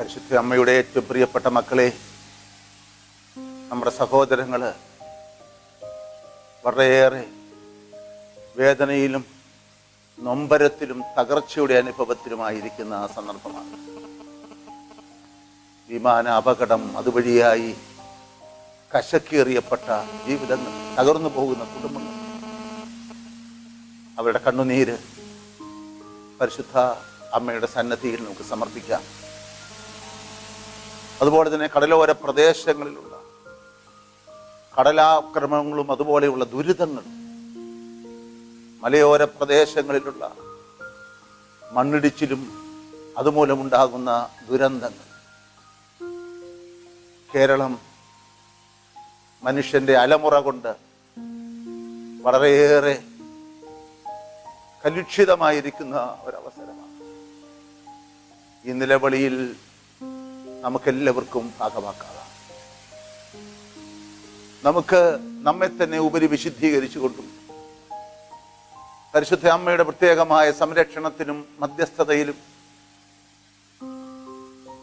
പരിശുദ്ധ അമ്മയുടെ ഏറ്റവും പ്രിയപ്പെട്ട മക്കളെ, നമ്മുടെ സഹോദരങ്ങൾ വളരെയേറെ വേദനയിലും നൊമ്പരത്തിലും തകർച്ചയുടെ അനുഭവത്തിലുമായിരിക്കുന്ന ആ സന്ദർഭമാണ്. വിമാന അപകടം, അതുവഴിയായി കശക്കേറിയപ്പെട്ട ജീവിതങ്ങൾ, തകർന്നു പോകുന്ന കുടുംബങ്ങൾ, അവരുടെ കണ്ണുനീര് പരിശുദ്ധ അമ്മയുടെ സന്നദ്ധിയിൽ നമുക്ക് സമർപ്പിക്കാം. അതുപോലെ തന്നെ കടലോര പ്രദേശങ്ങളിലുള്ള കടലാക്രമണങ്ങളും അതുപോലെയുള്ള ദുരിതങ്ങളും, മലയോര പ്രദേശങ്ങളിലുള്ള മണ്ണിടിച്ചിലും അതുമൂലമുണ്ടാകുന്ന ദുരന്തങ്ങൾ, കേരളം മനുഷ്യന്റെ അലമുറ കൊണ്ട് വളരെയേറെ കലുഷിതമായിരിക്കുന്ന ഒരവസരമാണ്. ഈ നിലവിളിയിൽ നമുക്കെല്ലാവർക്കും ഭാഗമാക്കാം. നമുക്ക് നമ്മെ തന്നെ ഉപരി വിശുദ്ധീകരിച്ചുകൊണ്ടും പരിശുദ്ധ അമ്മയുടെ പ്രത്യേകമായ സംരക്ഷണത്തിനും മധ്യസ്ഥതയിലും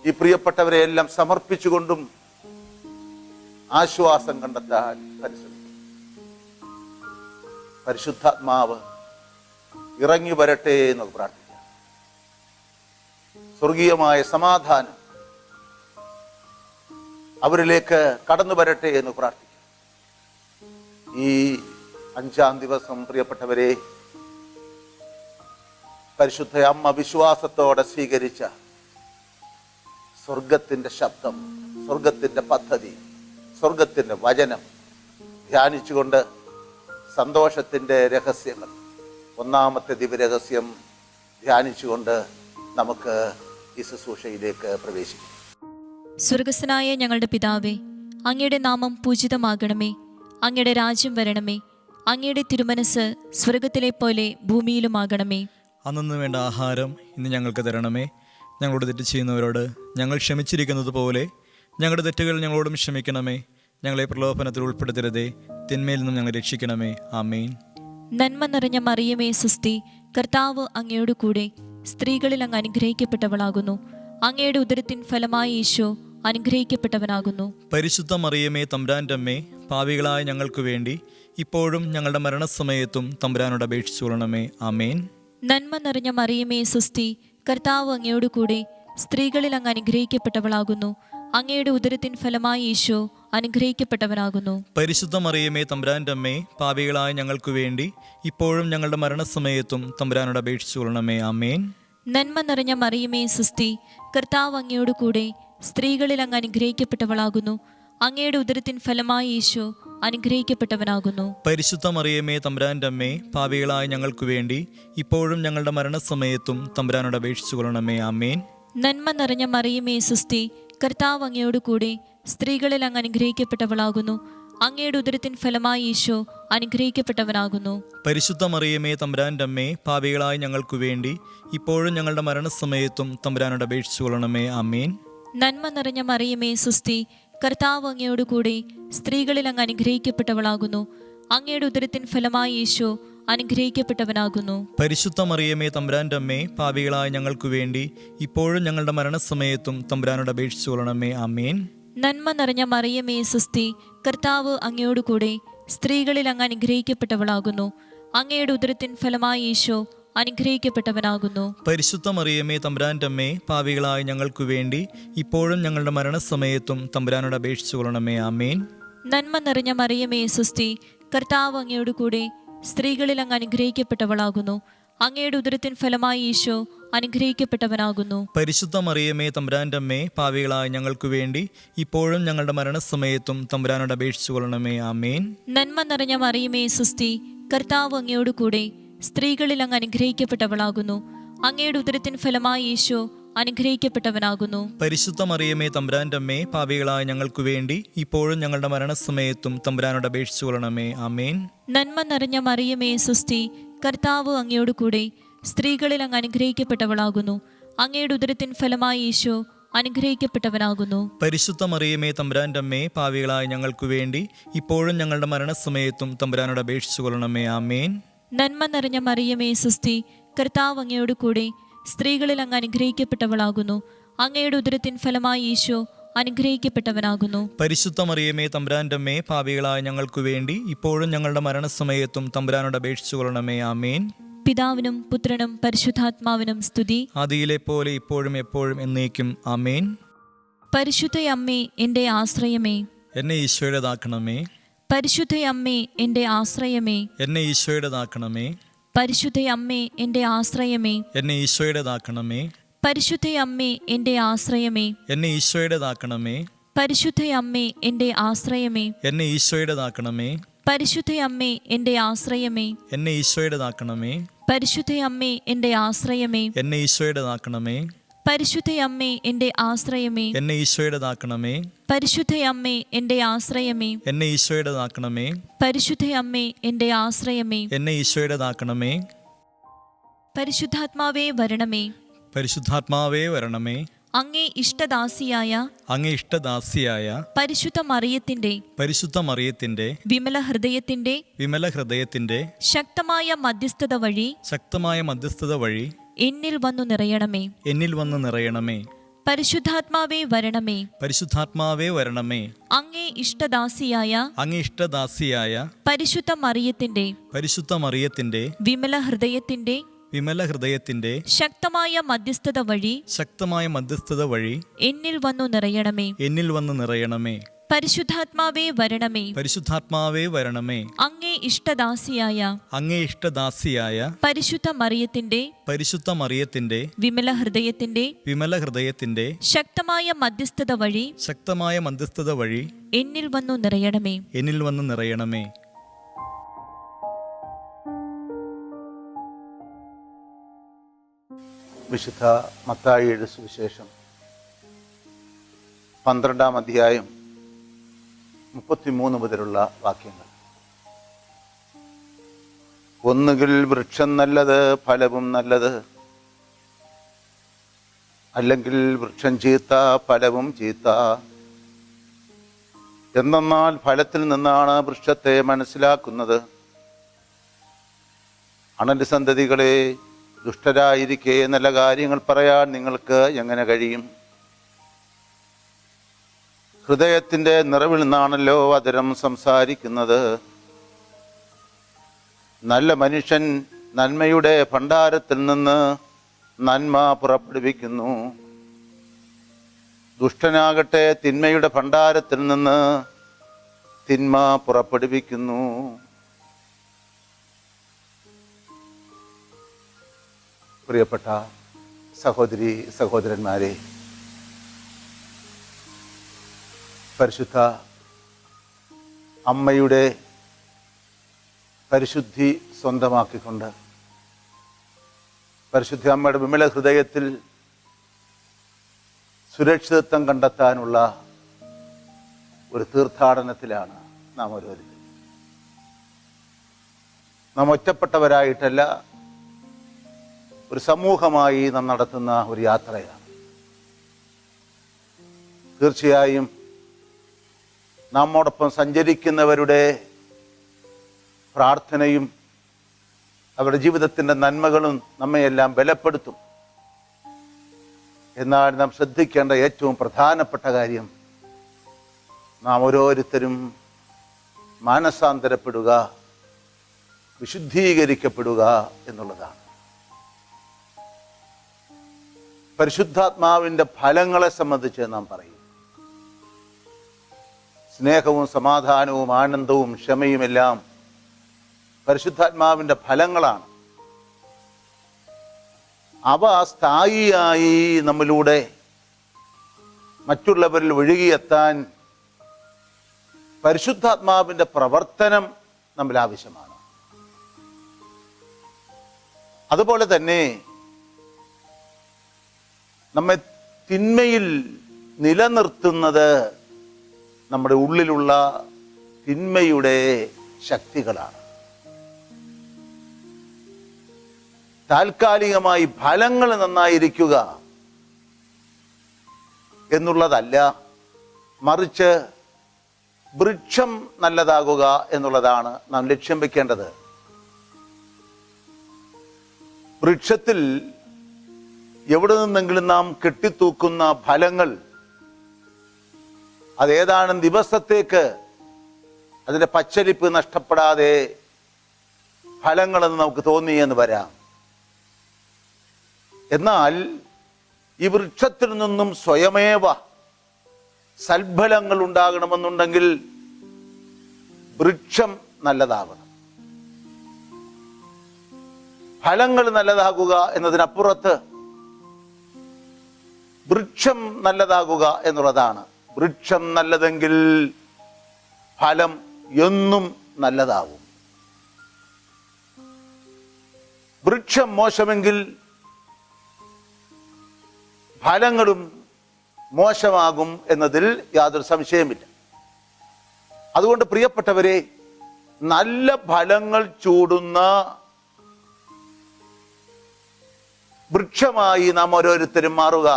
ഈ പ്രിയപ്പെട്ടവരെ എല്ലാം സമർപ്പിച്ചുകൊണ്ടും ആശ്വാസം കണ്ടെത്താൻ പരിശ്രമിക്കും. പരിശുദ്ധാത്മാവ് ഇറങ്ങി വരട്ടെ എന്ന് പ്രാർത്ഥിക്കാം. സ്വർഗീയമായ സമാധാനം അവരിലേക്ക് കടന്നു വരട്ടെ എന്ന് പ്രാർത്ഥിക്കാം. ഈ 5-ാം ദിവസം പ്രിയപ്പെട്ടവരെ, പരിശുദ്ധ അമ്മ വിശ്വാസത്തോടെ സ്വീകരിച്ച സ്വർഗത്തിന്റെ ശബ്ദം, സ്വർഗത്തിന്റെ പദ്ധതി, സ്വർഗത്തിന്റെ വചനം ധ്യാനിച്ചുകൊണ്ട് സന്തോഷത്തിന്റെ രഹസ്യങ്ങൾ, 1-ാമത്തെ ദിവ്യരഹസ്യം ധ്യാനിച്ചുകൊണ്ട് നമുക്ക് ഈ ശുശ്രൂഷയിലേക്ക് പ്രവേശിക്കാം. സ്വർഗസ്ഥനായ ഞങ്ങളുടെ പിതാവേ, അങ്ങയുടെ നാമം പൂജിതമാകണമേ. അങ്ങയുടെ രാജ്യം വരണമേ. അങ്ങയുടെ തിരുമനസ് സ്വർഗത്തിലെ പോലെ ഭൂമിയിലുമാകണമേ. അന്നു വേണ്ട ആഹാരം ഇന്ന് ഞങ്ങൾക്ക് തരണമേ. ഞങ്ങളോട് തെറ്റ് ചെയ്യുന്നവരോട് ഞങ്ങൾ ക്ഷമിച്ചിരിക്കുന്നത് പോലെ ഞങ്ങളുടെ തെറ്റുകൾ ഞങ്ങളോടും ക്ഷമിക്കണമേ. ഞങ്ങളെ പ്രലോഭനത്തിൽ ഉൾപ്പെടുത്തരുതേ, തിന്മയിൽ നിന്നും ഞങ്ങളെ രക്ഷിക്കണമേ. ആമേൻ. നന്മ നിറഞ്ഞ മറിയമേ സുസ്തി, കർത്താവ് അങ്ങയോട് കൂടെ സ്ത്രീകളിൽ അങ്ങ് അനുഗ്രഹിക്കപ്പെട്ടവളാകുന്നു. അങ്ങയുടെ ഉദരത്തിൻ ഫലമായി ഈശോ അനുഗ്രഹിക്കപ്പെട്ടവനാകുന്നു. പരിശുദ്ധ മറിയമേ, തമ്പുരാൻ്റെ അമ്മേ, പാപികളായ ഞങ്ങൾക്ക് വേണ്ടി ഇപ്പോഴും ഞങ്ങളുടെ മരണസമയത്തും തമ്പുരാനോട് അപേക്ഷിച്ചു കൊള്ളണമേ. ആമേൻ. നന്മ നിറഞ്ഞ മറിയമേ സുസ്തി, കർത്താവ് അങ്ങയോട് കൂടെ സ്ത്രീകളിൽ അങ്ങ് അനുഗ്രഹിക്കപ്പെട്ടവളാകുന്നു. അങ്ങയുടെ ഉദരത്തിൻ ഫലമായി ഈശോ അനുഗ്രഹിക്കപ്പെട്ടവനാകുന്നു. പരിശുദ്ധ മറിയമേ, തമ്പുരാൻ്റെ അമ്മേ, പാപികളായ ഞങ്ങൾക്ക് വേണ്ടി ഇപ്പോഴും ഞങ്ങളുടെ മരണസമയത്തും തമ്പുരാനോട് അപേക്ഷിച്ചു കൊള്ളണമേ. ആമേൻ. നന്മ നിറഞ്ഞ മറിയമേ സുസ്തി, കർത്താവ് അങ്ങയോട് കൂടെ സ്ത്രീകളിൽ അങ്ങ് അനുഗ്രഹിക്കപ്പെട്ടവളാകുന്നു. അങ്ങയുടെ ഉദരത്തിൻ ഫലമായി ഈശോ അനുഗ്രഹിക്കപ്പെട്ടവനാകുന്നു. പരിശുദ്ധ മറിയമേ, തമ്പുരാൻ്റെ അമ്മേ, പാപികളായ ഞങ്ങൾക്ക് വേണ്ടി ഇപ്പോഴും ഞങ്ങളുടെ മരണസമയത്തും തമ്പുരാനോട് അപേക്ഷിച്ചു കൊള്ളണമേ. ആമേൻ. നന്മ നിറഞ്ഞ മറിയമേ സുസ്തി, കർത്താവ് അങ്ങയോട് കൂടെ സ്ത്രീകളിൽ അങ്ങ് അനുഗ്രഹിക്കപ്പെട്ടവളാകുന്നു. അങ്ങയുടെ ഉദരത്തിൻ ഫലമായി ഈശോ അനുഗ്രഹിക്കപ്പെട്ടവനാകുന്നു. പരിശുദ്ധ മറിയമേ, തമ്പുരാൻ്റെ അമ്മേ, പാപികളായ ഞങ്ങൾക്ക് വേണ്ടി ഇപ്പോഴും ഞങ്ങളുടെ മരണസമയത്തും തമ്പുരാനോട് അപേക്ഷിച്ചു കൊള്ളണമേ. ആമേൻ. നന്മ നിറഞ്ഞ മറിയമേ സുസ്തി, കർത്താവ് അങ്ങയോട് കൂടെ സ്ത്രീകളിൽ അങ്ങ് അനുഗ്രഹിക്കപ്പെട്ടവളാകുന്നു. അങ്ങയുടെ ഉദരത്തിൻ ഫലമായി ഈശോ അനുഗ്രഹിക്കപ്പെട്ടവനാകുന്നു. പരിശുദ്ധ മറിയമേ, തമ്പുരാൻ്റെ അമ്മേ, പാപികളായ ഞങ്ങൾക്ക് വേണ്ടി ഇപ്പോഴും ഞങ്ങളുടെ മരണസമയത്തും തമ്പുരാനോട് അപേക്ഷിച്ചു കൊള്ളണമേ. ആമേൻ. നന്മ നിറഞ്ഞ മറിയമേ സുസ്തി, കർത്താവ് അങ്ങയോട് കൂടെ സ്ത്രീകളിൽ അങ്ങ് അനുഗ്രഹിക്കപ്പെട്ടവളാകുന്നു. അങ്ങയുടെ ഉദരത്തിൻ ഫലമായി ഈശോ അനുഗ്രഹിക്കപ്പെട്ടവനാകുന്നു. പരിശുദ്ധ മറിയമേ, തമ്പുരാൻ്റെ അമ്മേ, പാപികളായ ഞങ്ങൾക്ക് വേണ്ടി ഇപ്പോഴും ഞങ്ങളുടെ മരണസമയത്തും തമ്പുരാനോട് അപേക്ഷിച്ചു കൊള്ളണമേ. ആമേൻ. നന്മ നിറഞ്ഞ മറിയമേ സുസ്തി, കർത്താവ് അങ്ങയോട് കൂടെ സ്ത്രീകളിൽ അങ്ങ് അനുഗ്രഹിക്കപ്പെട്ടവളാകുന്നു. അങ്ങയുടെ ഉദരത്തിൻ ഫലമായി ഈശോ അനുഗ്രഹിക്കപ്പെട്ടവനാകുന്നു. പരിശുദ്ധ മറിയമേ, തമ്പുരാൻ്റെ അമ്മേ, പാപികളായ ഞങ്ങൾക്ക് വേണ്ടി ഇപ്പോഴും ഞങ്ങളുടെ മരണസമയത്തും തമ്പുരാനോട് അപേക്ഷിച്ചു കൊള്ളണമേ. ആമേൻ. നന്മ നിറഞ്ഞ മറിയമേ സുസ്തി, കർത്താവ് അങ്ങയോട് കൂടെ സ്ത്രീകളിൽ അങ്ങ് അനുഗ്രഹിക്കപ്പെട്ടവളാകുന്നു. അങ്ങയുടെ ഉദരത്തിൻ ഫലമായി ഈശോ അനുഗ്രഹിക്കപ്പെട്ടവനാകുന്നു. പരിശുദ്ധ മറിയമേ, തമ്പുരാൻ്റെ അമ്മേ, പാപികളായ ഞങ്ങൾക്ക് വേണ്ടി ഇപ്പോഴും ഞങ്ങളുടെ മരണസമയത്തും തമ്പുരാനോട് അപേക്ഷിച്ചു കൊള്ളണമേ. ആമേൻ. നന്മ നിറഞ്ഞ മറിയമേ സുസ്തി, കർത്താവ് അങ്ങയോട് കൂടെ സ്ത്രീകളിൽ അങ്ങ് അനുഗ്രഹിക്കപ്പെട്ടവളാകുന്നു. അങ്ങയുടെ ഉദരത്തിൻ ഫലമായി ഈശോ അനുഗ്രഹിക്കപ്പെട്ടവനാകുന്നു. പരിശുദ്ധ മറിയമേ, തമ്പുരാൻ്റെ അമ്മേ, പാപികളായ ഞങ്ങൾക്ക് വേണ്ടി ഇപ്പോഴും ഞങ്ങളുടെ മരണസമയത്തും തമ്പുരാനോട് അപേക്ഷിച്ചു കൊള്ളണമേ. ആമേൻ. നന്മ നിറഞ്ഞ മറിയമേ സുസ്തി, കർത്താവ് അങ്ങയോട് കൂടെ സ്ത്രീകളിൽ അങ്ങ് അനുഗ്രഹിക്കപ്പെട്ടവളാകുന്നു. അങ്ങയുടെ ഉദരത്തിൻ ഫലമായി ഈശോ അനുഗ്രഹിക്കപ്പെട്ടവനാകുന്നു. പരിശുദ്ധ മറിയമേ, തമ്പുരാന്റെ അമ്മേ, പാപികളായ ഞങ്ങൾക്ക് വേണ്ടി ഇപ്പോഴും ഞങ്ങളുടെ മരണസമയത്തും തമ്പുരാനോട് അപേക്ഷിച്ചു കൊള്ളണമേ. ആമേൻ. പിതാവിനും പുത്രനും പരിശുദ്ധാത്മാവിനും സ്തുതി. ആദിയിലെ പോലെ ഇപ്പോഴും എപ്പോഴും എന്നേക്കും. ആമേൻ. പരിശുദ്ധയമ്മേ, എൻ്റെ ആശ്രയമേ, എന്നെ ഈശോയുടേതാക്കണമേ. പരിശുദ്ധയമ്മേ, എൻ്റെ ആശ്രയമേ, എന്നെ ഈശോയുടേതാക്കണമേ. പരിശുദ്ധയമ്മേ, എൻ്റെ ആശ്രയമേ, എന്നെ ഈശോയുടേതാക്കണമേ. പരിശുദ്ധയമ്മേ, എൻ്റെ ആശ്രയമേ, എന്നെ ഈശോയുടേതാക്കണമേ. പരിശുദ്ധയമ്മേ, എൻ്റെ ആശ്രയമേ, എന്നെ ഈശോയുടേതാക്കണമേ. പരിശുദ്ധയമ്മേ, എൻ്റെ ആശ്രയമേ, എന്നെ ഈശോയുടേതാക്കണമേ. പരിശുദ്ധയമ്മേ, എൻ്റെ ആശ്രയമേ, എന്നെ ഈശോയുടേതാക്കണമേ. പരിശുദ്ധയമ്മേ, എൻ്റെ ആശ്രയമേ, എന്നെ ഈശോയുടേതാക്കണമേ. പരിശുദ്ധയമ്മേ, എൻ്റെ ആശ്രയമേ, എന്നെ ഈശോയുടേതാക്കണമേ. പരിശുദ്ധയമ്മേ, എൻ്റെ ആശ്രയമേ, എന്നെ ഈശോയുടേതാക്കണമേ. പരിശുദ്ധാത്മാവേ വരണമേ. പരിശുദ്ധാത്മാവേ വരണമേ. അങ്ങേ ഇഷ്ടദാസിയായ അങ്ങേ ഇഷ്ടദാസിയായ പരിശുദ്ധ മറിയത്തിന്റെ പരിശുദ്ധ മറിയത്തിന്റെ വിമല ഹൃദയത്തിന്റെ വിമല ഹൃദയത്തിന്റെ ശക്തമായ മധ്യസ്ഥത വഴി ശക്തമായ മധ്യസ്ഥത വഴി എന്നിൽ വന്നു നിറയണമേ. എന്നിൽ വന്ന് നിറയണമേ. പരിശുദ്ധാത്മാവേ വരണമേ. പരിശുദ്ധാത്മാവേ വരണമേ. അങ്ങേ ഇഷ്ടദാസിയായ അങ്ങേ ഇഷ്ടദാസിയായ പരിശുദ്ധ മറിയത്തിന്റെ പരിശുദ്ധ മറിയത്തിന്റെ വിമല ഹൃദയത്തിന്റെ വിമല ഹൃദയത്തിന്റെ ശക്തമായ മധ്യസ്ഥത വഴി ശക്തമായ മധ്യസ്ഥത വഴി എന്നിൽ വന്നു നിറയണമേ. എന്നിൽ വന്ന് നിറയണമേ. പരിശുദ്ധാത്മാവേ വരണമേ. പരിശുദ്ധാത്മാവേ വരണമേ. അങ്ങേ ഇഷ്ടദാസിയായ അങ്ങേ ഇഷ്ടദാസിയായ പരിശുദ്ധ മറിയത്തിന്റെ പരിശുദ്ധ മറിയത്തിന്റെ വിമല ഹൃദയത്തിന്റെ വിമല ഹൃദയത്തിന്റെ ശക്തമായ മധ്യസ്ഥത വഴി ശക്തമായ മധ്യസ്ഥത വഴി എന്നിൽ വന്നു നിറയണമേ. എന്നിൽ വന്ന് നിറയണമേ. വിശുദ്ധ മത്തായിയുടെ സുവിശേഷം 12-ാം അധ്യായം 33 മുതലുള്ള വാക്യങ്ങൾ. ഒന്നുകിൽ വൃക്ഷം നല്ലത്, ഫലവും നല്ലത്, അല്ലെങ്കിൽ വൃക്ഷം ചീത്ത, ഫലവും ചീത്ത. എന്തെന്നാൽ ഫലത്തിൽ നിന്നാണ് വൃക്ഷത്തെ മനസ്സിലാക്കുന്നത്. അണലി സന്തതികളെ, ദുഷ്ടരായിരിക്കെ നല്ല കാര്യങ്ങൾ പറയാൻ നിങ്ങൾക്ക് എങ്ങനെ കഴിയും? ഹൃദയത്തിൻ്റെ നിറവിൽ നിന്നാണല്ലോ അധരം സംസാരിക്കുന്നത്. നല്ല മനുഷ്യൻ നന്മയുടെ ഭണ്ഡാരത്തിൽ നിന്ന് നന്മ പുറപ്പെടുവിക്കുന്നു. ദുഷ്ടനാകട്ടെ തിന്മയുടെ ഭണ്ഡാരത്തിൽ നിന്ന് തിന്മ പുറപ്പെടുവിക്കുന്നു. പ്രിയപ്പെട്ട സഹോദരി സഹോദരന്മാരെ, പരിശുദ്ധ അമ്മയുടെ പരിശുദ്ധി സ്വന്തമാക്കിക്കൊണ്ട് പരിശുദ്ധ അമ്മയുടെ വിമല ഹൃദയത്തിൽ സുരക്ഷിതത്വം കണ്ടെത്താനുള്ള ഒരു തീർത്ഥാടനത്തിലാണ് നാം ഓരോരുത്തരും. നാം ഒറ്റപ്പെട്ടവരായിട്ടല്ല, ഒരു സമൂഹമായി നാം നടത്തുന്ന ഒരു യാത്രയാണ്. തീർച്ചയായും നമ്മോടൊപ്പം സഞ്ചരിക്കുന്നവരുടെ പ്രാർത്ഥനയും അവരുടെ ജീവിതത്തിൻ്റെ നന്മകളും നമ്മയെല്ലാം ബലപ്പെടുത്തും. എന്നാൽ നാം ശ്രദ്ധിക്കേണ്ട ഏറ്റവും പ്രധാനപ്പെട്ട കാര്യം, നാം ഓരോരുത്തരും മാനസാന്തരപ്പെടുക, വിശുദ്ധീകരിക്കപ്പെടുക എന്നുള്ളതാണ്. പരിശുദ്ധാത്മാവിൻ്റെ ഫലങ്ങളെ സംബന്ധിച്ച് നാം പറയും. സ്നേഹവും സമാധാനവും ആനന്ദവും ക്ഷമയുമെല്ലാം പരിശുദ്ധാത്മാവിൻ്റെ ഫലങ്ങളാണ്. അവ സ്ഥായിയായി നമ്മിലൂടെ മറ്റുള്ളവരിൽ ഒഴുകിയെത്താൻ പരിശുദ്ധാത്മാവിൻ്റെ പ്രവർത്തനം നമ്മൾ ആവശ്യമാണ്. അതുപോലെ തന്നെ നമ്മെ തിന്മയിൽ നിലനിർത്തുന്നത് നമ്മുടെ ഉള്ളിലുള്ള തിന്മയുടെ ശക്തികളാണ്. താൽക്കാലികമായി ഫലങ്ങൾ നന്നായിരിക്കുക എന്നുള്ളതല്ല, മറിച്ച് വൃക്ഷം നല്ലതാകുക എന്നുള്ളതാണ് നാം ലക്ഷ്യം വെക്കേണ്ടത്. വൃക്ഷത്തിൽ എവിടെ നിന്നെങ്കിലും നാം കെട്ടിത്തൂക്കുന്ന ഫലങ്ങൾ അതേതാനും ദിവസത്തേക്ക് അതിൻ്റെ പച്ചലിപ്പ് നഷ്ടപ്പെടാതെ ഫലങ്ങളെന്ന് നമുക്ക് തോന്നിയെന്ന് വരാം. എന്നാൽ ഈ വൃക്ഷത്തിൽ നിന്നും സ്വയമേവ സൽഫലങ്ങൾ ഉണ്ടാകണമെന്നുണ്ടെങ്കിൽ വൃക്ഷം നല്ലതാകണം. ഫലങ്ങൾ നല്ലതാകുക എന്നതിനപ്പുറത്ത് വൃക്ഷം നല്ലതാകുക എന്നുള്ളതാണ്. വൃക്ഷം നല്ലതെങ്കിൽ ഫലം എന്നും നല്ലതാകും. വൃക്ഷം മോശമെങ്കിൽ ഫലങ്ങളും മോശമാകും എന്നതിൽ യാതൊരു സംശയമില്ല. അതുകൊണ്ട് പ്രിയപ്പെട്ടവരെ, നല്ല ഫലങ്ങൾ ചൂടുന്ന വൃക്ഷമായി നാം ഓരോരുത്തരും മാറുക.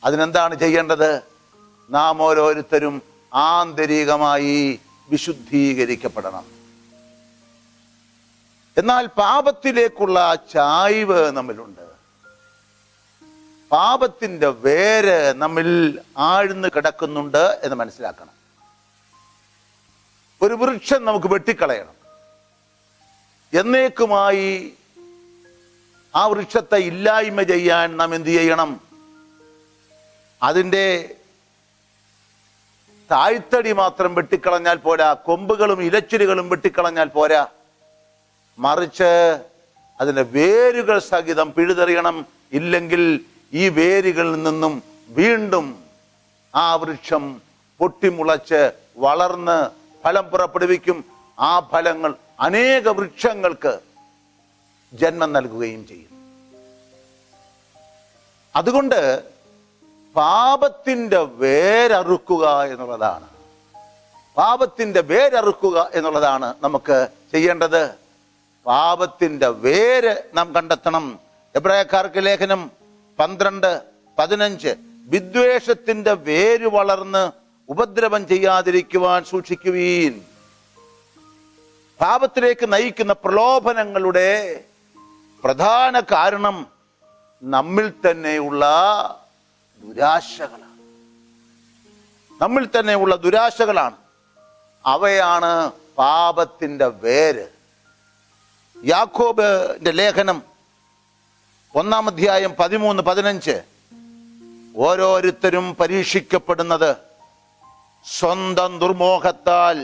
അതിനെന്താണ് ചെയ്യേണ്ടത്? നാം ഓരോരുത്തരും ആന്തരികമായി വിശുദ്ധീകരിക്കപ്പെടണം. എന്നാൽ പാപത്തിലേക്കുള്ള ചായ്വ് നമ്മിലുണ്ട്. പാപത്തിന്റെ വേര് നമ്മിൽ ആഴ്ന്നു കിടക്കുന്നുണ്ട് എന്ന് മനസ്സിലാക്കണം. ഒരു വൃക്ഷം നമുക്ക് വെട്ടിക്കളയണം. എന്നേക്കുമായി ആ വൃക്ഷത്തെ ഇല്ലായ്മ ചെയ്യാൻ നാം എന്ത് ചെയ്യണം? അതിൻ്റെ താഴ്ത്തടി മാത്രം വെട്ടിക്കളഞ്ഞാൽ പോരാ, കൊമ്പുകളും ഇലച്ചിലുകളും വെട്ടിക്കളഞ്ഞാൽ പോരാ, മറിച്ച് അതിൻ്റെ വേരുകൾ സഹിതം പിഴുതെറിയണം. ഇല്ലെങ്കിൽ ഈ വേരുകളിൽ നിന്നും വീണ്ടും ആ വൃക്ഷം പൊട്ടിമുളച്ച് വളർന്ന് ഫലം പുറപ്പെടുവിക്കും. ആ ഫലങ്ങൾ അനേക വൃക്ഷങ്ങൾക്ക് ജന്മം നൽകുകയും ചെയ്യും. അതുകൊണ്ട് പാപത്തിന്റെ വേരറുക്കുക എന്നുള്ളതാണ്, പാപത്തിന്റെ വേരറുക്കുക എന്നുള്ളതാണ് നമുക്ക് ചെയ്യേണ്ടത്. പാപത്തിന്റെ വേര് നാം കണ്ടെത്തണം. എബ്രായക്കാർക്ക് ലേഖനം 12:15 വിദ്വേഷത്തിന്റെ വേര് വളർന്ന് ഉപദ്രവം ചെയ്യാതിരിക്കുവാൻ സൂക്ഷിക്കുവീൻ. പാപത്തിലേക്ക് നയിക്കുന്ന പ്രലോഭനങ്ങളുടെ പ്രധാന കാരണം നമ്മിൽ തന്നെയുള്ള ദുരാശകളാണ്. നമ്മിൽ തന്നെയുള്ള ദുരാശകളാണ്. അവയാണ് പാപത്തിന്റെ വേര്. യാക്കോബിന്റെ ലേഖനം 1:13-15 ഓരോരുത്തരും പരീക്ഷിക്കപ്പെടുന്നത് സ്വന്തം ദുർമോഹത്താൽ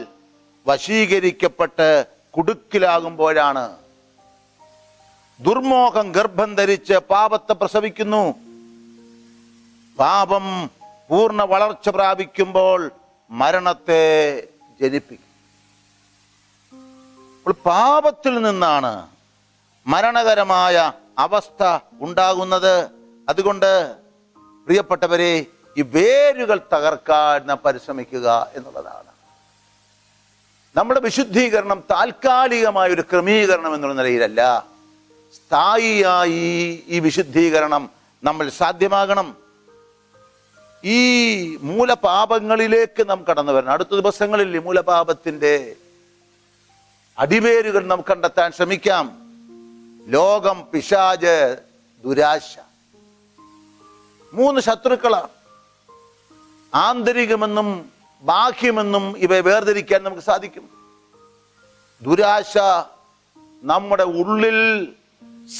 വശീകരിക്കപ്പെട്ട് കുടുക്കിലാകുമ്പോഴാണ്. ദുർമോഹം ഗർഭം ധരിച്ച് പാപത്തെ പ്രസവിക്കുന്നു. പാപം പൂർണ്ണ വളർച്ച പ്രാപിക്കുമ്പോൾ മരണത്തെ ജനിപ്പിക്കും. പാപത്തിൽ നിന്നാണ് മരണകരമായ അവസ്ഥ ഉണ്ടാകുന്നത്. അതുകൊണ്ട് പ്രിയപ്പെട്ടവരെ, ഈ വേരുകൾ തകർക്കാൻ നാം പരിശ്രമിക്കുക എന്നുള്ളതാണ്. നമ്മുടെ വിശുദ്ധീകരണം താൽക്കാലികമായ ഒരു ക്രമീകരണം എന്നുള്ള നിലയിലല്ല, സ്ഥായിയായി ഈ വിശുദ്ധീകരണം നമ്മൾ സാധ്യമാകണം. ഈ മൂലപാപങ്ങളിലേക്ക് നാം കടന്നു വരണം. അടുത്ത ദിവസങ്ങളിൽ ഈ മൂലപാപത്തിന്റെ അടിവേരുകൾ നാം കണ്ടെത്താൻ ശ്രമിക്കാം. ലോകം, പിശാച്, ദുരാശ, 3 ശത്രുക്കളാണ്. ആന്തരികമെന്നും ബാഹ്യമെന്നും ഇവയെ വേർതിരിക്കാൻ നമുക്ക് സാധിക്കും. ദുരാശ നമ്മുടെ ഉള്ളിൽ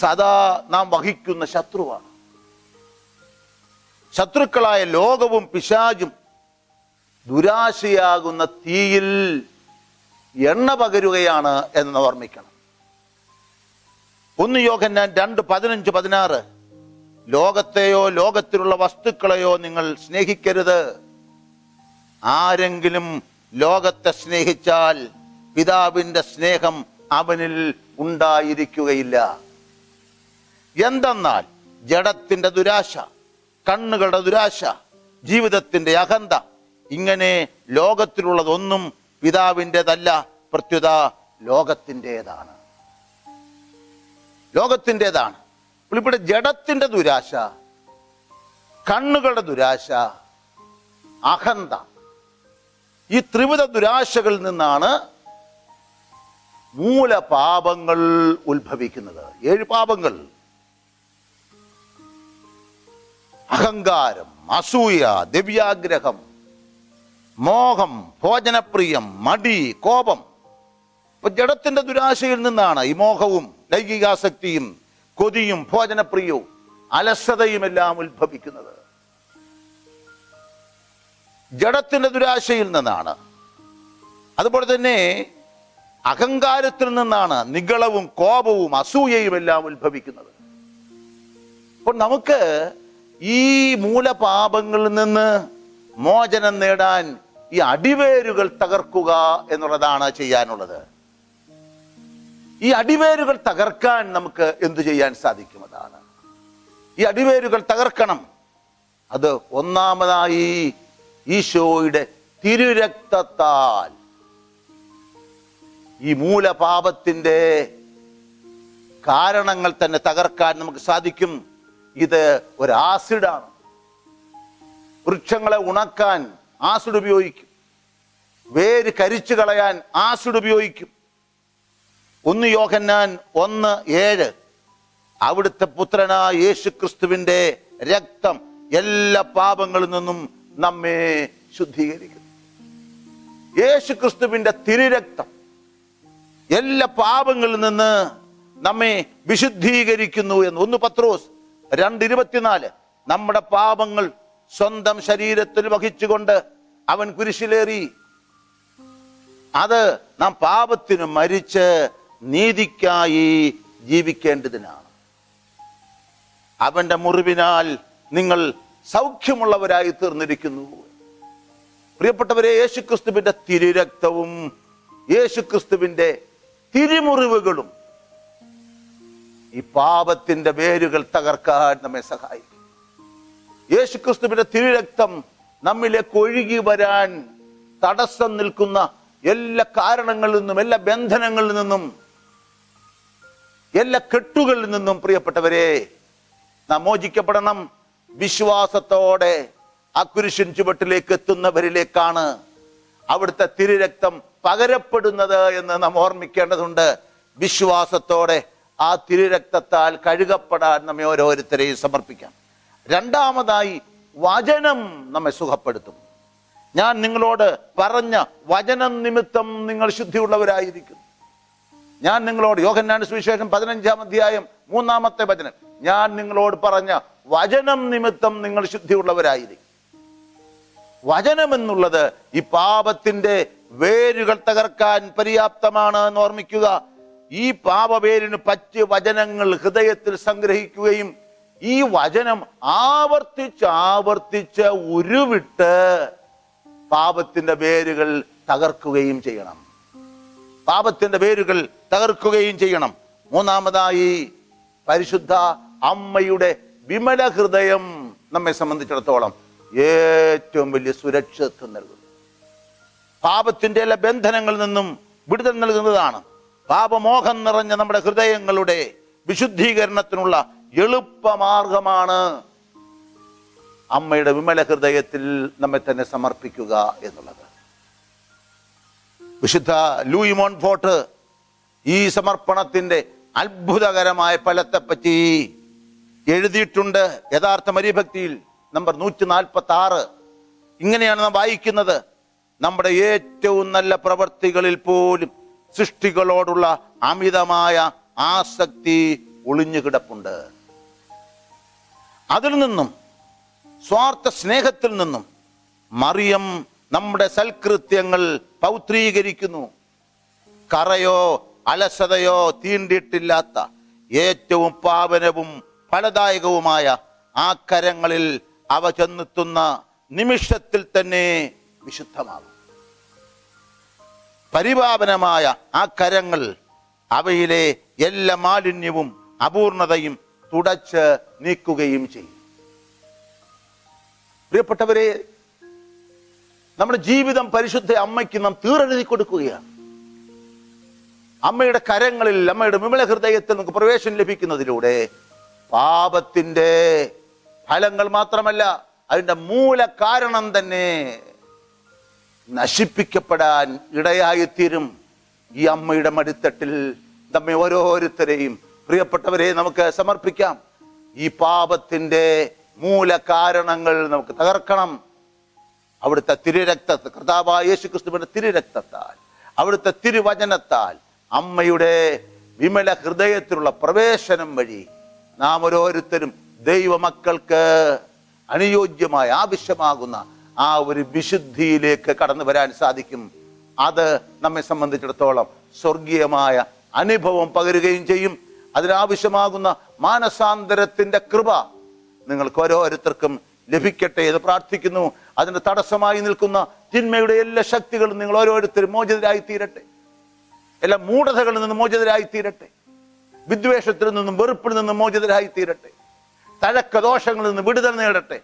സദാ നാം വഹിക്കുന്ന ശത്രുവാണ്. ശത്രുക്കളായ ലോകവും പിശാചും ദുരാശയാകുന്ന തീയിൽ എണ്ണ പകരുകയാണ് എന്ന് ഓർമ്മിക്കണം. 1 യോഹന്നാൻ 2:15-16 ലോകത്തെയോ ലോകത്തിലുള്ള വസ്തുക്കളെയോ നിങ്ങൾ സ്നേഹിക്കരുത്. ആരെങ്കിലും ലോകത്തെ സ്നേഹിച്ചാൽ പിതാവിന്റെ സ്നേഹം അവനിൽ ഉണ്ടായിരിക്കുകയില്ല. എന്തെന്നാൽ ജഡത്തിന്റെ ദുരാശ, കണ്ണുകളുടെ ദുരാശ, ജീവിതത്തിന്റെ അഹന്ത, ഇങ്ങനെ ലോകത്തിലുള്ളതൊന്നും പിതാവിൻ്റെതല്ല, പ്രത്യുത ലോകത്തിൻ്റെതാണ്. ലോകത്തിൻ്റെതാണ്. ഇവിടെ ജഡത്തിന്റെ ദുരാശ, കണ്ണുകളുടെ ദുരാശ, അഹന്ത, ഈ ത്രിവിധ ദുരാശകളിൽ നിന്നാണ് മൂലപാപങ്ങൾ ഉത്ഭവിക്കുന്നത്. 7 പാപങ്ങൾ. അഹങ്കാരം, അസൂയ, ദിവ്യാഗ്രഹം, മോഹം, ഭോജനപ്രിയം, മടി, കോപം. ഇപ്പൊ ജഡത്തിന്റെ ദുരാശയിൽ നിന്നാണ് ഈ മോഹവും ലൈംഗികാസക്തിയും കൊതിയും ഭോജനപ്രിയവും അലസതയും എല്ലാം ഉത്ഭവിക്കുന്നത്. ജഡത്തിന്റെ ദുരാശയിൽ നിന്നാണ്. അതുപോലെ തന്നെ അഹങ്കാരത്തിൽ നിന്നാണ് നിഗളവും കോപവും അസൂയയും എല്ലാം ഉത്ഭവിക്കുന്നത്. അപ്പോൾ നമുക്ക് ഈ മൂലപാപങ്ങളിൽ നിന്ന് മോചനം നേടാൻ ഈ അടിവേരുകൾ തകർക്കുക എന്നുള്ളതാണ് ചെയ്യാനുള്ളത്. ഈ അടിവേരുകൾ തകർക്കാൻ നമുക്ക് എന്തു ചെയ്യാൻ സാധിക്കും? അതാണ് ഈ അടിവേരുകൾ തകർക്കണം. അത് ഒന്നാമതായി ഈശോയുടെ തിരുരക്തത്താൽ ഈ മൂലപാപത്തിന്റെ കാരണങ്ങൾ തന്നെ തകർക്കാൻ നമുക്ക് സാധിക്കും. ഇത് ഒരു ആസിഡാണ്. വൃക്ഷങ്ങളെ ഉണക്കാൻ ആസിഡ് ഉപയോഗിക്കും, വേര് കരിച്ചു കളയാൻ ആസിഡ് ഉപയോഗിക്കും. 1 യോഹന്നാൻ 1:7 അവിടുത്തെ പുത്രനായ യേശു ക്രിസ്തുവിന്റെ രക്തം എല്ലാ പാപങ്ങളിൽ നിന്നും നമ്മെ ശുദ്ധീകരിക്കുന്നു. യേശു ക്രിസ്തുവിന്റെ തിരുരക്തം എല്ലാ പാപങ്ങളിൽ നിന്ന് നമ്മെ വിശുദ്ധീകരിക്കുന്നു എന്ന് 1 പത്രോസ് 2:24 നമ്മുടെ പാപങ്ങൾ സ്വന്തം ശരീരത്തിൽ വഹിച്ചുകൊണ്ട് അവൻ കുരിശിലേറി. അത് നാം പാപത്തിന് മരിച്ച് നീതിക്കായി ജീവിക്കേണ്ടതിനാണ്. അവന്റെ മുറിവിനാൽ നിങ്ങൾ സൗഖ്യമുള്ളവരായി തീർന്നിരിക്കുന്നു. പ്രിയപ്പെട്ടവരെ, യേശുക്രിസ്തുവിന്റെ തിരുരക്തവും യേശുക്രിസ്തുവിന്റെ തിരുമുറിവുകളും ഈ പാപത്തിന്റെ വേരുകൾ തകർക്കാൻ നമ്മെ സഹായിക്കും. യേശുക്രിസ്തുവിന്റെ തിരുരക്തം നമ്മിലേക്ക് ഒഴുകി വരാൻ തടസ്സം നിൽക്കുന്ന എല്ലാ കാരണങ്ങളിൽ നിന്നും, എല്ലാ ബന്ധനങ്ങളിൽ നിന്നും, എല്ലാ കെട്ടുകളിൽ നിന്നും പ്രിയപ്പെട്ടവരെ നാം മോചിക്കപ്പെടണം. വിശ്വാസത്തോടെ ആ കുരിശിൻ ചുവട്ടിലേക്ക് എത്തുന്നവരിലേക്കാണ് അവിടുത്തെ തിരുരക്തം പകരപ്പെടുന്നത് എന്ന് നാം ഓർമ്മിക്കേണ്ടതുണ്ട്. വിശ്വാസത്തോടെ ആ തിരുരക്തത്താൽ കഴുകപ്പെടാൻ നമ്മെ ഓരോരുത്തരെയും സമർപ്പിക്കാം. രണ്ടാമതായി വചനം നമ്മെ സുഖപ്പെടുത്തും. ഞാൻ നിങ്ങളോട് പറഞ്ഞ വചനം നിമിത്തം നിങ്ങൾ ശുദ്ധിയുള്ളവരായിരിക്കും. ഞാൻ നിങ്ങളോട്, യോഹന്നാൻ സുവിശേഷം 15-ാം അധ്യായം 3-ാമത്തെ വചനം, ഞാൻ നിങ്ങളോട് പറഞ്ഞ വചനം നിമിത്തം നിങ്ങൾ ശുദ്ധിയുള്ളവരായിരിക്കും. വചനം എന്നുള്ളത് ഈ പാപത്തിന്റെ വേരുകൾ തകർക്കാൻ പര്യാപ്തമാണ് എന്ന് ഓർമ്മിക്കുക. ഈ പാപവേരിന് പറ്റിയ വചനങ്ങൾ ഹൃദയത്തിൽ സംഗ്രഹിക്കുകയും ഈ വചനം ആവർത്തിച്ച് ഉരുവിട്ട് പാപത്തിന്റെ വേരുകൾ തകർക്കുകയും ചെയ്യണം. പാപത്തിന്റെ വേരുകൾ തകർക്കുകയും ചെയ്യണം. മൂന്നാമതായി പരിശുദ്ധ അമ്മയുടെ വിമല ഹൃദയം നമ്മെ സംബന്ധിച്ചിടത്തോളം ഏറ്റവും വലിയ സുരക്ഷിതത്വം നൽകുന്നു. പാപത്തിന്റെ എല്ലാ ബന്ധനങ്ങളിൽ നിന്നും വിടുതൽ നൽകുന്നതാണ്. പാപമോഹം നിറഞ്ഞ നമ്മുടെ ഹൃദയങ്ങളുടെ വിശുദ്ധീകരണത്തിനുള്ള എളുപ്പമാർഗമാണ് അമ്മയുടെ വിമല ഹൃദയത്തിൽ നമ്മെ തന്നെ സമർപ്പിക്കുക എന്നുള്ളത്. വിശുദ്ധ ലൂയി മോൺഫോർട്ട് ഈ സമർപ്പണത്തിന്റെ അത്ഭുതകരമായ ഫലത്തെപ്പറ്റി എഴുതിയിട്ടുണ്ട്. യഥാർത്ഥ മരിഭക്തിയിൽ നമ്പർ 146 ഇങ്ങനെയാണ് നാം വായിക്കുന്നത്: നമ്മുടെ ഏറ്റവും നല്ല പ്രവർത്തികളിൽ പോലും സൃഷ്ടികളോടുള്ള അമിതമായ ആസക്തി ഒളിഞ്ഞു കിടപ്പുണ്ട്. അതിൽ നിന്നും, സ്വാർത്ഥ സ്നേഹത്തിൽ നിന്നും മറിയം നമ്മുടെ സൽകൃത്യങ്ങൾ പൗത്രീകരിക്കുന്നു. കറയോ അലസതയോ തീണ്ടിയിട്ടില്ലാത്ത ഏറ്റവും പാവനവും ഫലദായകവുമായ ആ കരങ്ങളിൽ അവ ചെന്നെത്തുന്ന നിമിഷത്തിൽ തന്നെ വിശുദ്ധമാകും. പരിപാവനമായ ആ കരങ്ങൾ അവയിലെ എല്ലാ മാലിന്യവും അപൂർണതയും തുടച്ച് നീക്കുകയും ചെയ്യും. പ്രിയപ്പെട്ടവരെ, നമ്മുടെ ജീവിതം പരിശുദ്ധ അമ്മയ്ക്ക് നാം തീരെഴുതി കൊടുക്കുകയാണ്. അമ്മയുടെ കരങ്ങളിൽ, അമ്മയുടെ വിമല ഹൃദയത്തിൽ നമുക്ക് പ്രവേശനം ലഭിക്കുന്നതിലൂടെ പാപത്തിന്റെ ഫലങ്ങൾ മാത്രമല്ല, അതിന്റെ മൂല കാരണം തന്നെ നശിപ്പിക്കപ്പെടാൻ ഇടയായിത്തീരും. ഈ അമ്മയുടെ മടിത്തട്ടിൽ നമ്മെ ഓരോരുത്തരെയും, പ്രിയപ്പെട്ടവരെ, നമുക്ക് സമർപ്പിക്കാം. ഈ പാപത്തിന്റെ മൂലകാരണങ്ങൾ നമുക്ക് തകർക്കണം. അവിടുത്തെ തിരുരക്തത്തെ, കർത്താവായ യേശു ക്രിസ്തുവിന്റെ തിരുരക്തത്താൽ, അവിടുത്തെ തിരുവചനത്താൽ, അമ്മയുടെ വിമല ഹൃദയത്തിലുള്ള പ്രവേശനം വഴി നാം ഓരോരുത്തരും ദൈവമക്കൾക്ക് അനുയോജ്യമായ, ആവശ്യമാകുന്ന ആ ഒരു വിശുദ്ധിയിലേക്ക് കടന്നു വരാൻ സാധിക്കും. അത് നമ്മെ സംബന്ധിച്ചിടത്തോളം സ്വർഗീയമായ അനുഭവം പകരുകയും ചെയ്യും. അതിനാവശ്യമാകുന്ന മാനസാന്തരത്തിന്റെ കൃപ നിങ്ങൾക്ക് ഓരോരുത്തർക്കും ലഭിക്കട്ടെ എന്ന് പ്രാർത്ഥിക്കുന്നു. അതിന് തടസ്സമായി നിൽക്കുന്ന തിന്മയുടെ എല്ലാ ശക്തികളും നിങ്ങൾ ഓരോരുത്തരും മോചിതരായി തീരട്ടെ. എല്ലാ മൂഢതകളിൽ നിന്നും മോചിതരായി തീരട്ടെ. വിദ്വേഷത്തിൽ നിന്നും വെറുപ്പിൽ നിന്നും മോചിതരായി തീരട്ടെ. തഴക്കദോഷങ്ങളിൽ നിന്ന് വിടുതൽ നേടട്ടെ.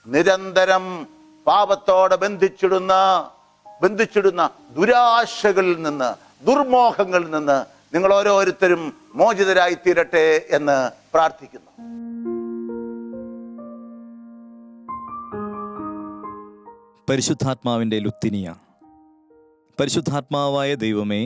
നിരന്തരം പാപത്തോടെ ബന്ധിച്ചിടുന്ന ദുരാശകളിൽ നിന്ന്, ദുർമോഹങ്ങളിൽ നിന്ന് നിങ്ങൾ ഓരോരുത്തരും മോചിതരായി തീരട്ടെ എന്ന് പ്രാർത്ഥിക്കുന്നു. പരിശുദ്ധാത്മാവിൻ്റെ ലുത്തിനിയ. പരിശുദ്ധാത്മാവായ ദൈവമേ,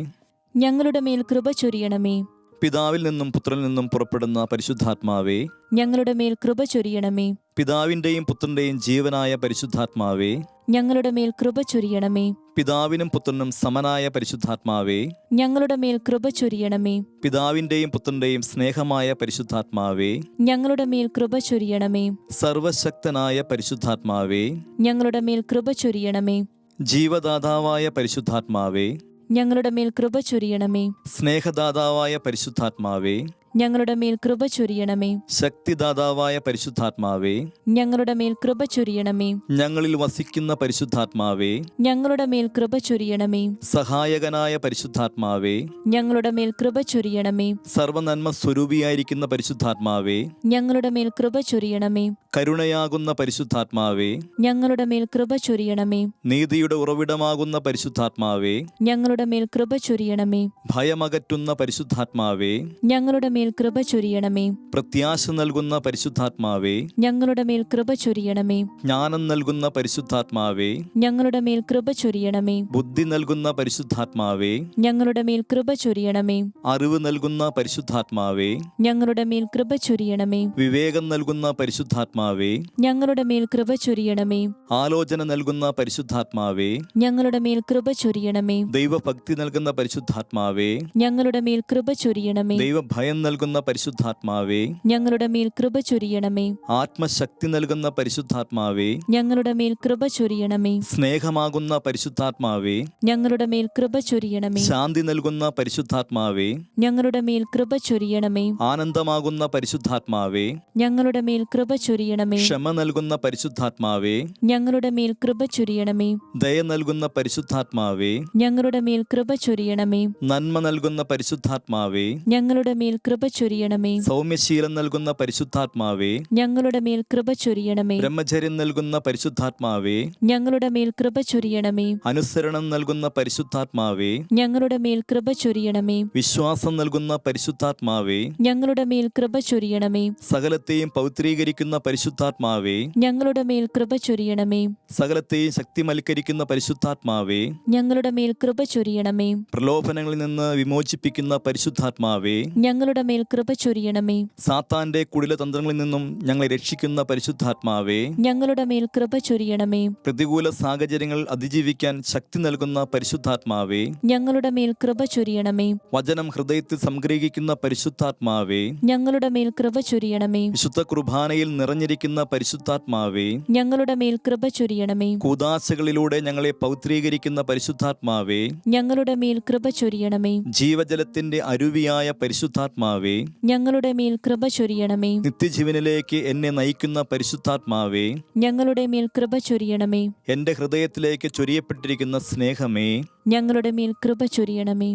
ഞങ്ങളുടെ മേൽ കൃപ ചൊരിയണമേ. പിതാവിൽ നിന്നും പുത്രനിൽ നിന്നും പുറപ്പെടുന്ന പരിശുദ്ധാത്മാവേ, ഞങ്ങളുടെ മേൽ കൃപ ചൊരിയണമേ. പിതാവിൻ്റെയും പുത്രൻ്റെയും ജീവനായ പരിശുദ്ധാത്മാവേ, ഞങ്ങളുടെ മേൽ കൃപ ചൊരിയണമേ. പിതാവിനും പുത്രനും സമനായ പരിശുദ്ധാത്മാവേ, ഞങ്ങളുടെ മേൽ കൃപ ചൊരിയണമേ. പിതാവിൻ്റെയും പുത്രൻ്റെയും സ്നേഹമായ പരിശുദ്ധാത്മാവേ, ഞങ്ങളുടെ മേൽ കൃപ ചൊരിയണമേ. സർവശക്തനായ പരിശുദ്ധാത്മാവേ, ഞങ്ങളുടെ മേൽ കൃപ ചൊരിയണമേ. ജീവദാതാവായ പരിശുദ്ധാത്മാവേ, ഞങ്ങളുടെ മേൽ കൃപ ചൊരിയണമേ. സ്നേഹദാതാവായ പരിശുദ്ധാത്മാവേ, ഞങ്ങളുടെ മേൽ കൃപ ചൊരിയണമേ. ശക്തിദാതാവായ പരിശുദ്ധാത്മാവേ, ഞങ്ങളുടെ മേൽ കൃപ ചൊരിയണമേ. ഞങ്ങളിൽ വസിക്കുന്ന പരിശുദ്ധാത്മാവേ, ഞങ്ങളുടെ മേൽ കൃപ ചൊരിയണമേ. സഹായകനായ പരിശുദ്ധാത്മാവേ, ഞങ്ങളുടെ മേൽ കൃപ ചൊരിയണമേ. സർവനന്മ സ്വരൂപിയായിരിക്കുന്ന പരിശുദ്ധാത്മാവേ, ഞങ്ങളുടെ മേൽ കൃപ ചൊരിയണമേ. കരുണയാകുന്ന പരിശുദ്ധാത്മാവേ, ഞങ്ങളുടെ മേൽ കൃപ ചൊരിയണമേ. നീതിയുടെ ഉറവിടമാകുന്ന പരിശുദ്ധാത്മാവേ, ഞങ്ങളുടെ മേൽ കൃപ ചൊരിയണമേ. ഭയമകറ്റുന്ന പരിശുദ്ധാത്മാവേ, ഞങ്ങളുടെ മേൽ കൃപ ചൊരിയണമേ. പ്രത്യാശ നൽകുന്ന പരിശുദ്ധാത്മാവേ, ഞങ്ങളുടെ മേൽ കൃപ ചൊരിയണമേ. ജ്ഞാനം നൽകുന്ന പരിശുദ്ധാത്മാവേ, ഞങ്ങളുടെ മേൽ കൃപ ചൊരിയണമേ. ബുദ്ധി നൽകുന്ന പരിശുദ്ധാത്മാവേ, ഞങ്ങളുടെ മേൽ കൃപ ചൊരിയണമേ. അറിവ് നൽകുന്ന പരിശുദ്ധാത്മാവേ, ഞങ്ങളുടെ മേൽ കൃപ ചൊരിയണമേ. വിവേകം നൽകുന്ന പരിശുദ്ധാത്മാവേ, ഞങ്ങളുടെ മേൽ കൃപ ചൊരിയണമേ. ആലോചന നൽകുന്ന പരിശുദ്ധാത്മാവേ, ഞങ്ങളുടെ മേൽ കൃപ ചൊരിയണമേ. ദൈവഭക്തി നൽകുന്ന പരിശുദ്ധാത്മാവേ, ഞങ്ങളുടെ മേൽ കൃപ ചൊരിയണമേ. ദൈവഭയം നൽകുന്ന പരിശുദ്ധാത്മാവേ, ഞങ്ങളുടെ മേൽ കൃപ ചൊരിയണമേ. ആത്മശക്തി നൽകുന്ന പരിശുദ്ധാത്മാവേ, ഞങ്ങളുടെ മേൽ കൃപ ചൊരിയണമേ. സ്നേഹമാകുന്ന പരിശുദ്ധാത്മാവേ, ഞങ്ങളുടെ മേൽ കൃപ ചൊരിയണമേ. ശാന്തി നൽകുന്ന പരിശുദ്ധാത്മാവേ, ഞങ്ങളുടെ മേൽ കൃപ ചൊരിയണമേ. ആനന്ദമാകുന്ന പരിശുദ്ധാത്മാവേ, ഞങ്ങളുടെ മേൽ കൃപ ചൊരിയണമേ. ക്ഷമ നൽകുന്ന പരിശുദ്ധാത്മാവേ, ഞങ്ങളുടെ മേൽ കൃപ ചൊരിയണമേ. ദയ നൽകുന്ന പരിശുദ്ധാത്മാവേ, ഞങ്ങളുടെ മേൽ കൃപ ചൊരിയണമേ. നന്മ നൽകുന്ന പരിശുദ്ധാത്മാവേ, ഞങ്ങളുടെ മേൽ കൃപ ചൊരിയണമേ. സൗമ്യശീലം നൽകുന്ന പരിശുദ്ധാത്മാവേ, ഞങ്ങളുടെ മേൽ കൃപ ചൊരിയണമേ. ബ്രഹ്മചര്യം നൽകുന്ന പരിശുദ്ധാത്മാവേ, ഞങ്ങളുടെ മേൽ കൃപ ചൊരിയണമേ. അനുസരണം നൽകുന്ന പരിശുദ്ധാത്മാവേ, ഞങ്ങളുടെ മേൽ കൃപ ചൊരിയണമേ. വിശ്വാസം നൽകുന്ന പരിശുദ്ധാത്മാവേ, ഞങ്ങളുടെ മേൽ കൃപ ചൊരിയണമേ. സകലത്തെയും പൗത്രീകരിക്കുന്ന പരിശുദ്ധാത്മാവേ, ഞങ്ങളുടെ മേൽ കൃപ ചൊരിയണമേ. സകലത്തെയും ശക്തിമൽക്കരിക്കുന്ന പരിശുദ്ധാത്മാവേ, ഞങ്ങളുടെ മേൽ കൃപ ചൊരിയണമേ. പ്രലോഭനങ്ങളിൽ നിന്ന് വിമോചിപ്പിക്കുന്ന പരിശുദ്ധാത്മാവേ, ഞങ്ങളുടെ മേൽ കൃപ ചൊരിയണമേ. സാത്താന്റെ കുടിലതന്ത്രങ്ങളിൽ നിന്നും ഞങ്ങളെ രക്ഷിക്കുന്ന പരിശുദ്ധാത്മാവേ, ഞങ്ങളുടെ മേൽ കൃപ ചൊരിയണമേ. പ്രതികൂല സാഹചര്യങ്ങൾ അതിജീവിക്കാൻ ശക്തി നൽകുന്ന പരിശുദ്ധാത്മാവേ, ഞങ്ങളുടെ മേൽ കൃപ ചൊരിയണമേ. വചനം ഹൃദയത്തിൽ സംഗ്രഹിക്കുന്ന പരിശുദ്ധാത്മാവേ, ഞങ്ങളുടെ മേൽ കൃപ ചൊരിയണമേ. വിശുദ്ധ കുർബാനയിൽ നിറഞ്ഞിരിക്കുന്ന പരിശുദ്ധാത്മാവേ, ഞങ്ങളുടെ മേൽ കൃപ ചൊരിയണമേ. കൂദാശകളിലൂടെ ഞങ്ങളെ പൗത്രീകരിക്കുന്ന പരിശുദ്ധാത്മാവേ, ഞങ്ങളുടെ മേൽ കൃപ ചൊരിയണമേ. ജീവജലത്തിന്റെ അരുവിയായ പരിശുദ്ധാത്മാവേ, ഞങ്ങളുടെ മേൽ കൃപ ചൊരിയണമേ. നിത്യജീവനിലേക്ക് എന്നെ നയിക്കുന്ന പരിശുദ്ധാത്മാവേ, ഞങ്ങളുടെ മേൽ കൃപ ചൊരിയണമേ. എന്റെ ഹൃദയത്തിലേക്ക് ചൊരിയപ്പെട്ടിരിക്കുന്ന സ്നേഹമേ, ഞങ്ങളുടെ മേൽ കൃപ ചൊരിയണമേ.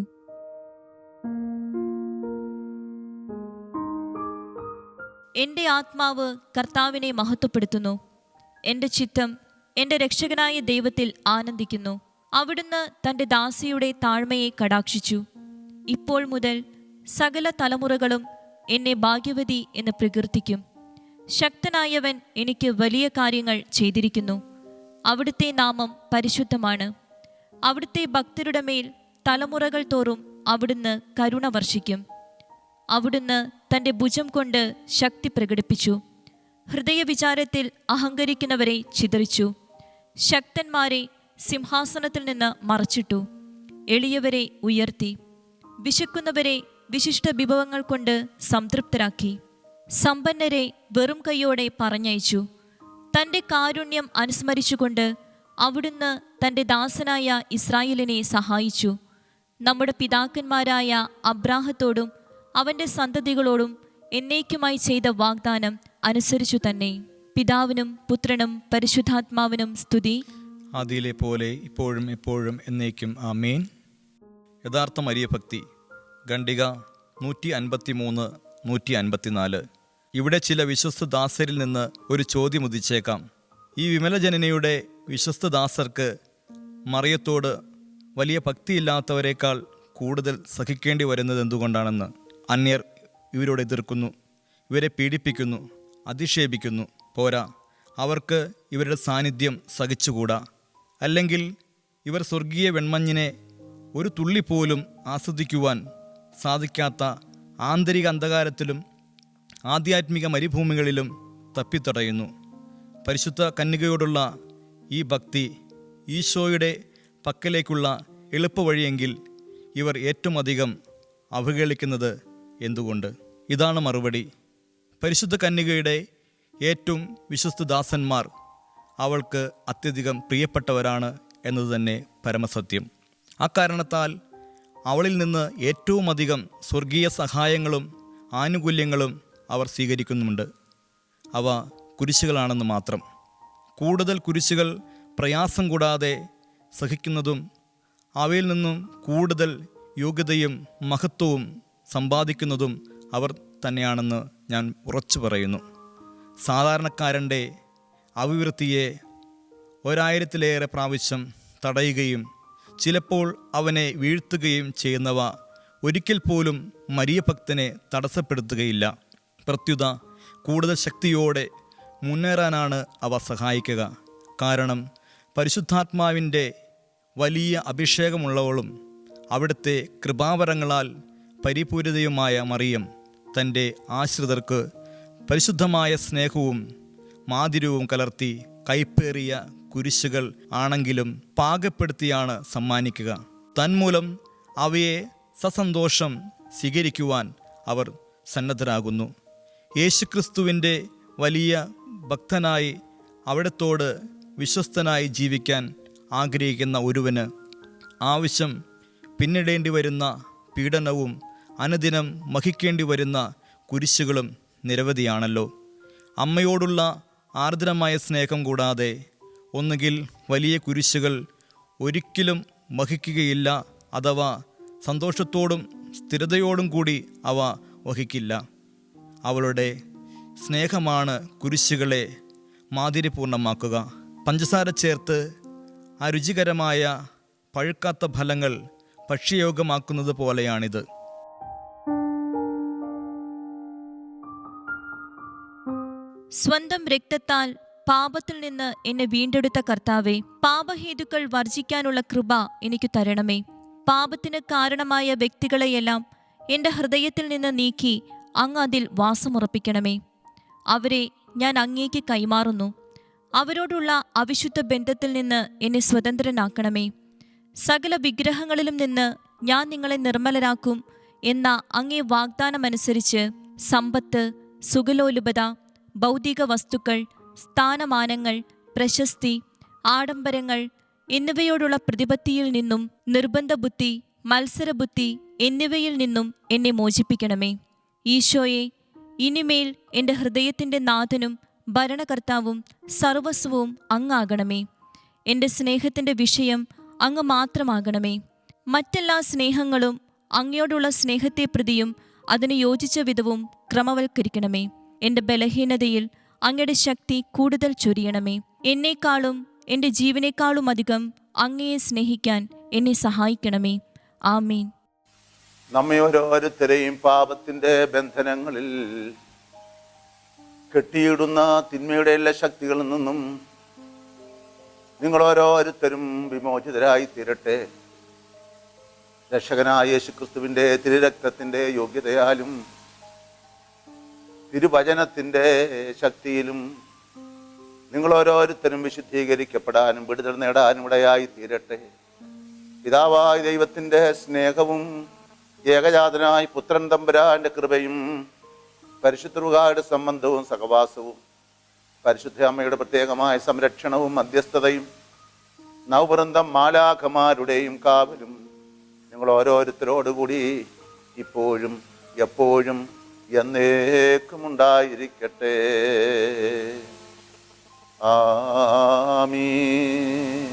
എന്റെ ആത്മാവ് കർത്താവിനെ മഹത്വപ്പെടുത്തുന്നു. എന്റെ ചിത്തം എന്റെ രക്ഷകനായ ദൈവത്തിൽ ആനന്ദിക്കുന്നു. അവിടുന്ന് തന്റെ ദാസിയുടെ താഴ്മയെ കടാക്ഷിച്ചു. ഇപ്പോൾ മുതൽ സകല തലമുറകളും എന്നെ ഭാഗ്യവതി എന്ന് പ്രകീർത്തിക്കും. ശക്തനായവൻ എനിക്ക് വലിയ കാര്യങ്ങൾ ചെയ്തിരിക്കുന്നു. അവിടുത്തെ നാമം പരിശുദ്ധമാണ്. അവിടുത്തെ ഭക്തരുടെ മേൽ തലമുറകൾ തോറും അവിടുന്ന് കരുണ വർഷിക്കും. അവിടുന്ന് തൻ്റെ ഭുജം കൊണ്ട് ശക്തി പ്രകടിപ്പിച്ചു. ഹൃദയവിചാരത്തിൽ അഹങ്കരിക്കുന്നവരെ ചിതറിച്ചു. ശക്തന്മാരെ സിംഹാസനത്തിൽ നിന്ന് മറച്ചിട്ടു. എളിയവരെ ഉയർത്തി. വിശക്കുന്നവരെ വിശിഷ്ട വിഭവങ്ങൾ കൊണ്ട് സംതൃപ്തരാക്കി. സമ്പന്നരെ വെറും കൈയോടെ പറഞ്ഞയച്ചു. തൻ്റെ കാരുണ്യം അനുസ്മരിച്ചുകൊണ്ട് അവിടുന്ന് തൻ്റെ ദാസനായ ഇസ്രായേലിനെ സഹായിച്ചു. നമ്മുടെ പിതാക്കന്മാരായ അബ്രാഹത്തോടും അവൻ്റെ സന്തതികളോടും എന്നേക്കുമായി ചെയ്ത വാഗ്ദാനം അനുസരിച്ചു തന്നെ. പിതാവിനും പുത്രനും പരിശുദ്ധാത്മാവിനും സ്തുതി, ആദിയിലെ പോലെ ഇപ്പോഴും എപ്പോഴും എന്നേക്കും ആമേൻ. യഥാർത്ഥ മരിയഭക്തി ഖണ്ഡിക 153, 154. ഇവിടെ ചില വിശ്വസ്ത ദാസരിൽ നിന്ന് ഒരു ചോദ്യം ഉദിച്ചേക്കാം. ഈ വിമലജനനിയുടെ വിശ്വസ്ത ദാസർക്ക് മറിയത്തോട് വലിയ ഭക്തിയില്ലാത്തവരെക്കാൾ കൂടുതൽ സഹിക്കേണ്ടി വരുന്നത് എന്തുകൊണ്ടാണെന്ന്. അന്യർ ഇവരോട് എതിർക്കുന്നു, ഇവരെ പീഡിപ്പിക്കുന്നു, അധിക്ഷേപിക്കുന്നു. പോരാ, അവർക്ക് ഇവരുടെ സാന്നിധ്യം സഹിച്ചുകൂടാ. അല്ലെങ്കിൽ ഇവർ സ്വർഗീയ വെൺമഞ്ഞിനെ ഒരു തുള്ളി പോലും ആസ്വദിക്കുവാൻ സാധിക്കാത്ത ആന്തരിക അന്ധകാരത്തിലും ആധ്യാത്മിക മരുഭൂമികളിലും തപ്പിത്തടയുന്നു. പരിശുദ്ധ കന്യകയോടുള്ള ഈ ഭക്തി ഈശോയുടെ പക്കലേക്കുള്ള എളുപ്പവഴിയെങ്കിൽ ഇവർ ഏറ്റവും അധികം അവഹേളിക്കുന്നത് എന്തുകൊണ്ട്? ഇതാണ് മറുപടി. പരിശുദ്ധ കന്യകയുടെ ഏറ്റവും വിശ്വസ്ത ദാസന്മാർ അവൾക്ക് അത്യധികം പ്രിയപ്പെട്ടവരാണ് എന്നത് തന്നെ പരമസത്യം. അക്കാരണത്താൽ അവളിൽ നിന്ന് ഏറ്റവും അധികം സ്വർഗീയ സഹായങ്ങളും ആനുകൂല്യങ്ങളും അവർ സ്വീകരിക്കുന്നുണ്ട്. അവ കുരിശുകളാണെന്ന് മാത്രം. കൂടുതൽ കുരിശുകൾ പ്രയാസം കൂടാതെ സഹിക്കുന്നതും അവയിൽ നിന്നും കൂടുതൽ യോഗ്യതയും മഹത്വവും സമ്പാദിക്കുന്നതും അവർ തന്നെയാണെന്ന് ഞാൻ ഉറച്ചു പറയുന്നു. സാധാരണക്കാരൻ്റെ അഭിവൃദ്ധിയെ 1000-ലേറെ പ്രാവശ്യം തടയുകയും ചിലപ്പോൾ അവനെ വീഴ്ത്തുകയും ചെയ്യുന്നവ ഒരിക്കൽ പോലും മരിയഭക്തനെ തടസ്സപ്പെടുത്തുകയില്ല. പ്രത്യുത കൂടുതൽ ശക്തിയോടെ മുന്നേറാനാണ് അവ സഹായിക്കുക. കാരണം പരിശുദ്ധാത്മാവിൻ്റെ വലിയ അഭിഷേകമുള്ളവളും അവിടുത്തെ കൃപാവരങ്ങളാൽ പരിപൂരിതയുമായ മറിയം തൻ്റെ ആശ്രിതർക്ക് പരിശുദ്ധമായ സ്നേഹവും മാധുര്യവും കലർത്തി കൈപ്പേറിയ കുരിശുകൾ ആണെങ്കിലും പാകപ്പെടുത്തിയാണ് സമ്മാനിക്കുക. തന്മൂലം അവയെ സസന്തോഷം സ്വീകരിക്കുവാൻ അവർ സന്നദ്ധരാകുന്നു. യേശുക്രിസ്തുവിൻ്റെ വലിയ ഭക്തനായി അവിടത്തോട് വിശ്വസ്തനായി ജീവിക്കാൻ ആഗ്രഹിക്കുന്ന ഒരുവന് ആവശ്യം പിന്നിടേണ്ടി വരുന്ന പീഡനവും അനുദിനം വഹിക്കേണ്ടി വരുന്ന കുരിശുകളും നിരവധിയാണല്ലോ. അമ്മയോടുള്ള ആർദ്രമായ സ്നേഹം കൂടാതെ ഒന്നുകിൽ വലിയ കുരിശുകൾ ഒരിക്കലും വഹിക്കുകയില്ല, അഥവാ സന്തോഷത്തോടും സ്ഥിരതയോടും കൂടി അവ വഹിക്കില്ല. അവളുടെ സ്നേഹമാണ് കുരിശുകളെ മാധുര്യപൂർണ്ണമാക്കുക. പഞ്ചസാര ചേർത്ത് ആ രുചികരമായ പഴുക്കാത്ത ഫലങ്ങൾ ഭക്ഷ്യയോഗ്യമാക്കുന്നത് പോലെയാണിത്. സ്വന്തം രക്തത്താൽ പാപത്തിൽ നിന്ന് എന്നെ വീണ്ടെടുത്ത കർത്താവേ, പാപഹേതുക്കൾ വർജിക്കാനുള്ള കൃപ എനിക്ക് തരണമേ. പാപത്തിന് കാരണമായ വ്യക്തികളെയെല്ലാം എൻ്റെ ഹൃദയത്തിൽ നിന്ന് നീക്കി അങ്ങ് അതിൽ വാസമുറപ്പിക്കണമേ. അവരെ ഞാൻ അങ്ങേക്ക് കൈമാറുന്നു. അവരോടുള്ള അവിശുദ്ധ ബന്ധത്തിൽ നിന്ന് എന്നെ സ്വതന്ത്രനാക്കണമേ. സകല വിഗ്രഹങ്ങളിലും നിന്ന് ഞാൻ നിങ്ങളെ നിർമ്മലരാക്കും എന്ന അങ്ങേ വാഗ്ദാനമനുസരിച്ച് സമ്പത്ത്, സുഖലോലുപത, ഭൗതിക വസ്തുക്കൾ, സ്ഥാനമാനങ്ങൾ, പ്രശസ്തി, ആഡംബരങ്ങൾ എന്നിവയോടുള്ള പ്രതിപത്തിയിൽ നിന്നും നിർബന്ധബുദ്ധി, മത്സരബുദ്ധി എന്നിവയിൽ നിന്നും എന്നെ മോചിപ്പിക്കണമേ. ഈശോയെ, ഇനിമേൽ എൻ്റെ ഹൃദയത്തിൻ്റെ നാഥനും ഭരണകർത്താവും സർവസ്വവും അങ്ങാകണമേ. എൻ്റെ സ്നേഹത്തിൻ്റെ വിഷയം അങ്ങ് മാത്രമാകണമേ. മറ്റെല്ലാ സ്നേഹങ്ങളും അങ്ങയോടുള്ള സ്നേഹത്തെ പ്രതിയും അതിന് യോജിച്ച വിധവും ക്രമവൽക്കരിക്കണമേ. എൻ്റെ ബലഹീനതയിൽ അങ്ങയുടെ ശക്തി കൂടുതൽ ചൊരിയണമേ. എന്നേക്കാളും എൻ്റെ ജീവനേക്കാളും അധികം അങ്ങയെ സ്നേഹിക്കാൻ എന്നെ സഹായിക്കണമേ. ആമീൻ. നമ്മെ ഓരോരുത്തരെയും പാപത്തിൻ്റെ ബന്ധനങ്ങളിൽ കെട്ടിയിടുന്ന തിന്മയുടെ എല്ലാ ശക്തികളിൽ നിന്നും നിങ്ങൾ ഓരോരുത്തരും വിമോചിതരായി തീരട്ടെ. രക്ഷകനായ യേശുക്രിസ്തുവിൻ്റെ തിരുരക്തത്തിൻ്റെ യോഗ്യതയാലും തിരുവചനത്തിൻ്റെ ശക്തിയിലും നിങ്ങൾ ഓരോരുത്തരും വിശുദ്ധീകരിക്കപ്പെടാനും വിടുതൽ നേടാനും ഇടയായി തീരട്ടെ. പിതാവായ ദൈവത്തിൻ്റെ സ്നേഹവും ഏകജാതനായ പുത്രൻ തമ്പുരാന്റെ കൃപയും പരിശുദ്ധരുടെ സംബന്ധവും സഹവാസവും പരിശുദ്ധ അമ്മയുടെ പ്രത്യേകമായ സംരക്ഷണവും മധ്യസ്ഥതയും നവവൃന്ദം മാലാഖമാരുടെയും കാവലും നിങ്ങൾ ഓരോരുത്തരോടുകൂടി ഇപ്പോഴും എപ്പോഴും എന്നേക്കും ഉണ്ടായിരിക്കട്ടെ. ആമീൻ.